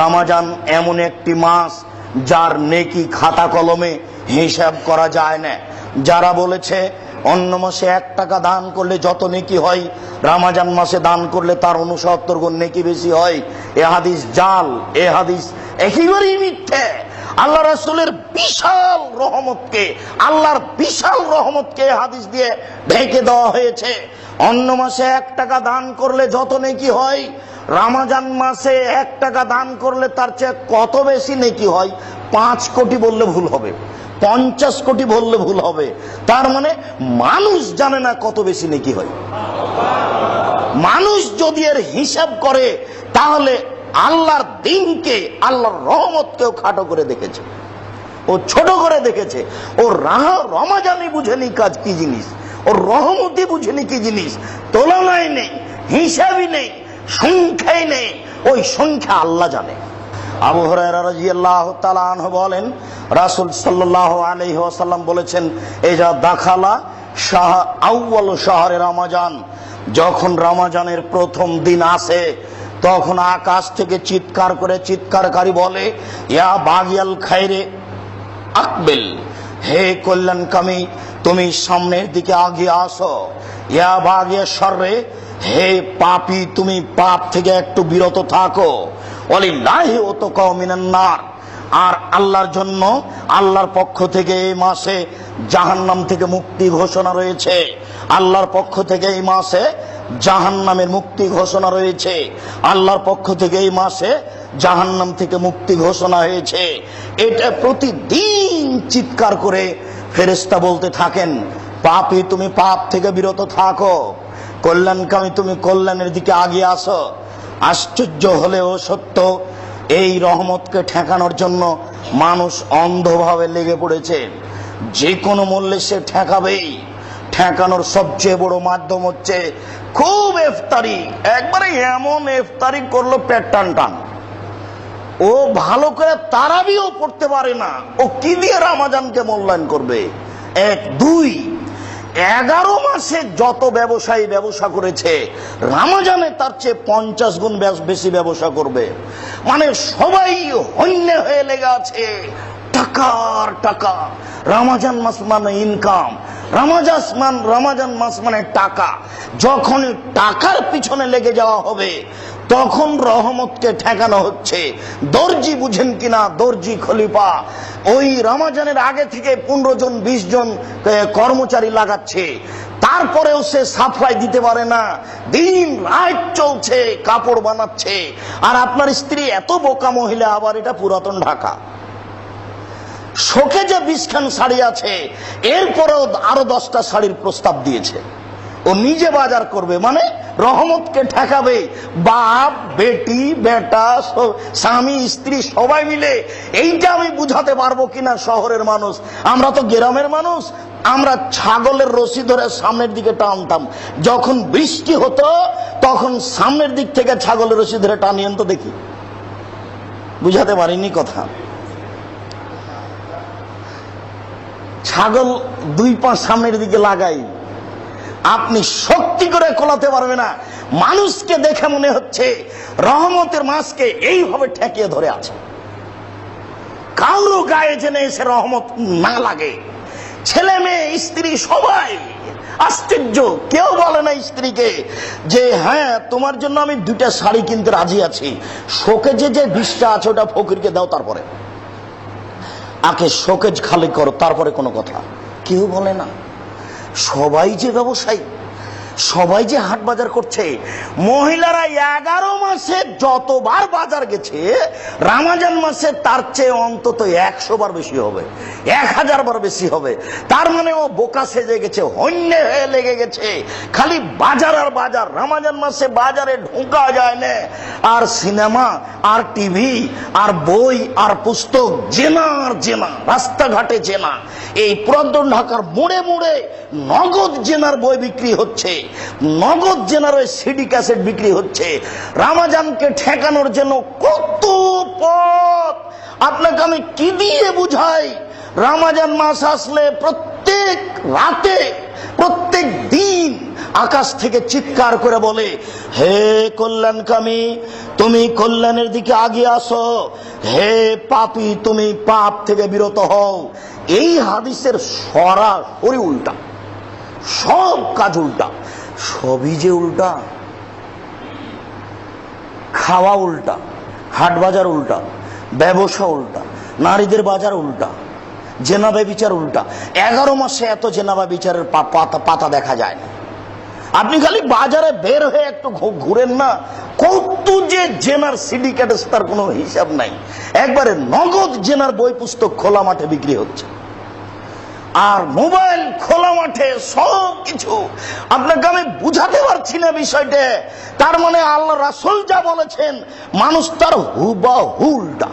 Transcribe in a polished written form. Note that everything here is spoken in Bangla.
রমজান এমন একটি মাস যার নেকি খাতা কলমে হিসাব করা যায় না। যারা বলেছে অন্য মাসে 1 টাকা দান করলে যত নেকি হয়, রমজান মাসে দান করলে তার 69 গুণ নেকি বেশি হয়, এ হাদিস জাল, এ হাদিস একেবারেই মিথ্যে। আল্লাহ রাসূলের বিশাল রহমতকে হাদিস দিয়ে ঢেকে দেওয়া হয়েছে। অন্য মাসে 1 টাকা দান করলে যত নেকি হয়, রমজান মাসে 1 টাকা দান করলে তার চেয়ে কত বেশি নেকি হয়। 5 কোটি বললে ভুল হবে, 50 কোটি বললে ভুল হবে। তার মানে মানুষ জানে না কত বেশি নেকি হয়। মানুষ যদি এর হিসাব করে তাহলে আল্লাহর দিনকে, আল্লাহর রহমতকেও খাটো করে দেখেছে, ও ছোট করে দেখেছে। ও রমজানই বুঝেনি কাজ কি জিনিস, ও রহমতই বুঝেনি কি জিনিস। তুলনায় নেই, হিসাবই নেই, সংখ্যাই নেই, ওই সংখ্যা আল্লাহ জানে। আবু হুরায়রা রাদিয়াল্লাহু তাআলা আনহু বলেন, রাসূল সাল্লাল্লাহু আলাইহি ওয়াসাল্লাম বলেছেন, এজা দাখালা আউয়ালু শাহরে রমজান, যখন রমজানের প্রথম দিন আসে তখন আকাশ থেকে চিৎকারকারী বলে, ইয়া বাগিয়াল খায়রে আকবিল, হে কল্যাণকামী তুমি সামনের দিকে আগিয়ে আসো। ইয়া বাগিয়া শাররে, হে পাপী তুমি পাপ থেকে একটু বিরত থাকো। ওয়ালিল্লাহি উতকাউ মিনান নার, আর আল্লাহর জন্য, আল্লাহর পক্ষ থেকে এই মাসে জাহান্নাম থেকে মুক্তি ঘোষণা রয়েছে। আল্লাহর পক্ষ থেকে এই মাসে জাহান্নামের মুক্তি ঘোষণা রয়েছে। আল্লাহর পক্ষ থেকে এই মাসে জাহান্নাম থেকে মুক্তি ঘোষণা হয়েছে। এটা প্রতিদিন চিৎকার করে ফেরেশতা বলতে থাকেন, পাপী তুমি পাপ থেকে বিরত থাকো, কল্যাণকামী তুমি কল্যাণের দিকে আগিয়ে আসো। আশ্চর্য হলেও সত্য, এই রহমতকে ঠেকানোর জন্য মানুষ অন্ধভাবে লেগে পড়েছে। যে কোনো মূল্যে সে ঠেকাবেই। ঠেকানোর সবচেয়ে বড় মাধ্যম হচ্ছে খুব ইফতারি, একবারে এমন ইফতারি করলো পেট টান টান। ও ভালো করে তারাবিও পড়তে পারে না, ও কি দিয়ে রমজানকে মূল্যায়ন করবে? 1, 2, 11 মাসে যত ব্যবসায়ী ব্যবসা করেছে, রমজানে তার চেয়ে 50 গুণ বেশি ব্যবসা করবে। মানে সবাই হন্যে হয়ে লেগে আছে, টাকার টাকা। রমজান মাস মানে ইনকাম, রমজান মাস মানে টাকা। যখন টাকার পিছনে লেগে যাওয়া হবে তখন রহমতকে ঠেকানো হচ্ছে। দর্জি বুঝেন কিনা, দর্জি খলিফা ওই রমজানের আগে থেকে 15 জন 20 জন কর্মচারী লাগাচ্ছে, তারপরেও সে সাপ্লাই দিতে পারে না। দিন রাত চলছে, কাপড় বানাচ্ছে। আর আপনার স্ত্রী এত বোকা মহিলা, আবার এটা পুরাতন ঢাকা, শোকে যে 20 খান শাড়ি আছে, এরপরেও আরো 10টা শাড়ির প্রস্তাব দিয়েছে। ও নিজে বাজার করবে, মানে রহমতকে ঠেকাবে। বাপ বেটি বেটা স্বামী স্ত্রী সবাই মিলে। এইটা আমি বুঝাতে পারবো কিনা শহরের মানুষ, আমরা তো গ্রামের মানুষ। আমরা ছাগলের রশি ধরে সামনের দিকে টানতাম, যখন বৃষ্টি হতো তখন সামনের দিক থেকে ছাগলের রশি ধরে টানিয়েন তো দেখি। বুঝাতে পারিনি কথা। ছাগল 2 পা সামনের দিকে লাগাই, আপনি শক্তি করে কোলাতে পারবে না। মানুষকে দেখে মনে হচ্ছে রহমতের মাসকে এইভাবে ঠেকিয়ে ধরে আছে। কারো গায়ে যেন এসে রহমত না লাগে। ছেলে মেয়ে স্ত্রী সবাই আশ্চর্য। কেউ বলে না স্ত্রীকে যে হ্যাঁ তোমার জন্য আমি 2টা শাড়ি কিনতে রাজি আছি, শোকেজ যে 20টা আছে ওটা ফকিরকে দাও, তারপরে আগে শোকেজ খালি করো, তারপরে কোনো কথা। কেউ বলে না। সবাই যে ব্যবসায়ী, সবাই যে হাট বাজার করছে। মহিলারা 11 মাসে যতবার বাজার গেছে, রমজান মাসে তার চেয়ে অন্তত 100 বার বেশি হবে, 1000 বার বেশি হবে। তার মানে ও বোকা সেজে গেছে, হন্যে হয়ে লেগে গেছে, খালি বাজার আর বাজার। রমজান মাসে বাজারে ঢোকা যায় না, আর সিনেমা আর টিভি আর বই আর পুস্তক, জেনা আর জেনা, রাস্তাঘাটে জেনা। এই পুরাতন ঢাকার মোড়ে মোড়ে নগদ জেনার বই বিক্রি হচ্ছে, নগদ জেনার ওই সিডি ক্যাসেট বিক্রি হচ্ছে। রমজানকে ঠেকানোর জন্য কত পথ, আপনাকে আমি কি দিয়ে বুঝাই। রমজান মাস আসলে প্রত্যেক রাতে, প্রত্যেক দিন আকাশ থেকে চিৎকার করে বলে, হে কল্যাণকামী, তুমি কল্যাণের দিকে আগিয়ে আসো, হে পাপী, তুমি পাপ থেকে বিরত হও। এই হাদিসের সরাসরি উল্টা, সব কাজ উল্টা। সবই যে উল্টা, খাওয়া উল্টা, হাট বাজার উল্টা, ব্যবসা উল্টা, নারীদের বাজার উল্টা, জেনা ব্যভিচার উল্টা। 11 মাসে এত জেনা ব্যভিচারের পাতা দেখা যায় না। আপনি খালি বাজারে বের হয়ে একটু ঘুরেন না, কত যে জেনার সিন্ডিকেট আছে তার কোনো হিসাব নাই। একবারে নগদ জেনার বই পুস্তক খোলা মাঠে বিক্রি হচ্ছে, আর মোবাইল খোলা মাঠে, সব কিছু। আপনাকে আমি বুঝাতে পারছি না বিষয়টা। তার মানে আল্লাহ রাসূল যা বলেছেন মানুষ তার হুবহু উল্টা।